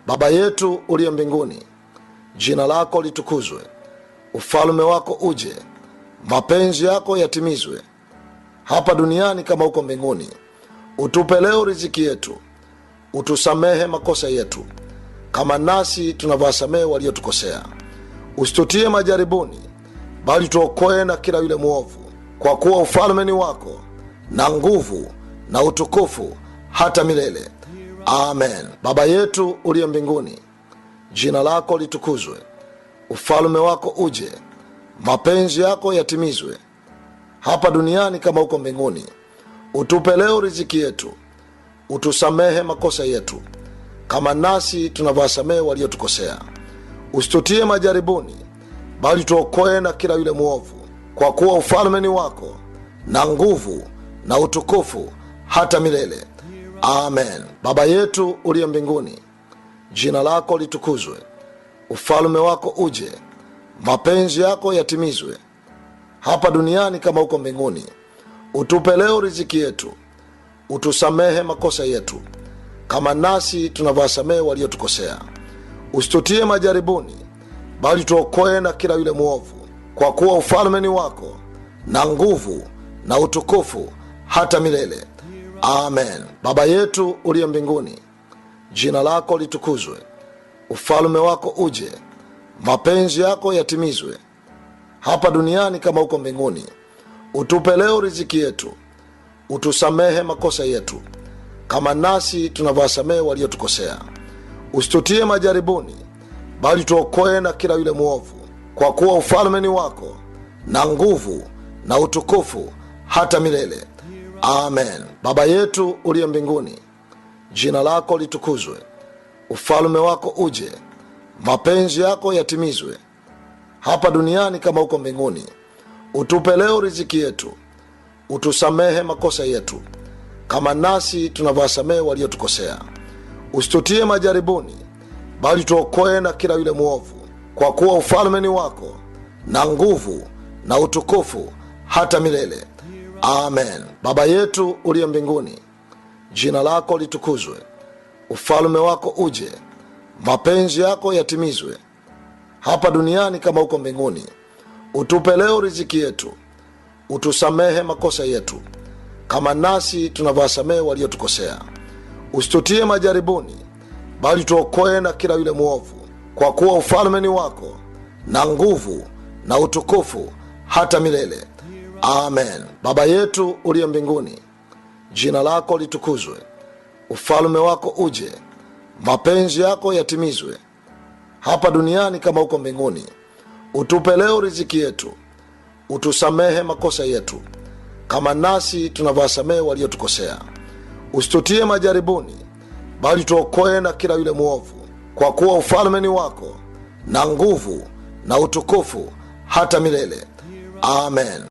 Baba yetu uliye mbinguni, jina lako litukuzwe, ufalme wako uje, mapenzi yako yatimizwe hapa duniani kama huko mbinguni. Utupe leo riziki yetu, utusamehe makosa yetu kama nasi tunavyowasamehe waliotukosea, usitutie majaribuni, bali tuokoe na kila yule muovu, kwa kuwa ufalme ni wako na nguvu na utukufu hata milele. Amen. Baba yetu uliye mbinguni, jina lako litukuzwe, ufalme wako uje, mapenzi yako yatimizwe hapa duniani kama huko mbinguni. Utupe leo riziki yetu, utusamehe makosa yetu kama nasi tunavyowasamehe waliotukosea, usitutie majaribuni, bali tuokoe na kila yule muovu, kwa kuwa ufalme ni wako na nguvu na utukufu hata milele. Amen. Baba yetu uliye mbinguni, jina lako litukuzwe, ufalme wako uje, mapenzi yako yatimizwe hapa duniani kama huko mbinguni. Utupe leo riziki yetu, utusamehe makosa yetu kama nasi tunavyowasamehe waliotukosea, usitutie majaribuni, bali tuokoe na kila yule muovu, kwa kuwa ufalme ni wako na nguvu na utukufu hata milele. Amen. Baba yetu uliye mbinguni, jina lako litukuzwe, ufalme wako uje, mapenzi yako yatimizwe hapa duniani kama huko mbinguni. Utupe leo riziki yetu, utusamehe makosa yetu kama nasi tunavyowasamehe waliotukosea, usitutie majaribuni, bali tuokoe na kila yule muovu, kwa kuwa ufalme ni wako na nguvu na utukufu hata milele. Amen. Baba yetu uliye mbinguni, jina lako litukuzwe, ufalme wako uje, mapenzi yako yatimizwe hapa duniani kama huko mbinguni. Utupe leo riziki yetu, utusamehe makosa yetu kama nasi tunavyowasamehe waliotukosea, usitutie majaribuni, bali tuokoe na kila yule muovu, kwa kuwa ufalme ni wako na nguvu na utukufu hata milele. Amen. Baba yetu uliye mbinguni, jina lako litukuzwe, ufalme wako uje, mapenzi yako yatimizwe hapa duniani kama huko mbinguni. Utupe leo riziki yetu, utusamehe makosa yetu kama nasi tunavyowasamehe waliotukosea, usitutie majaribuni, bali tuokoe na kila yule muovu, kwa kuwa ufalme ni wako na nguvu na utukufu hata milele. Amen. Baba yetu uliye mbinguni, jina lako litukuzwe, ufalme wako uje, mapenzi yako yatimizwe hapa duniani kama huko mbinguni. Utupe leo riziki yetu, utusamehe makosa yetu kama nasi tunavyowasamehe waliotukosea, usitutie majaribuni, bali tuokoe na kila yule muovu, kwa kuwa ufalme ni wako na nguvu na utukufu hata milele. Amen.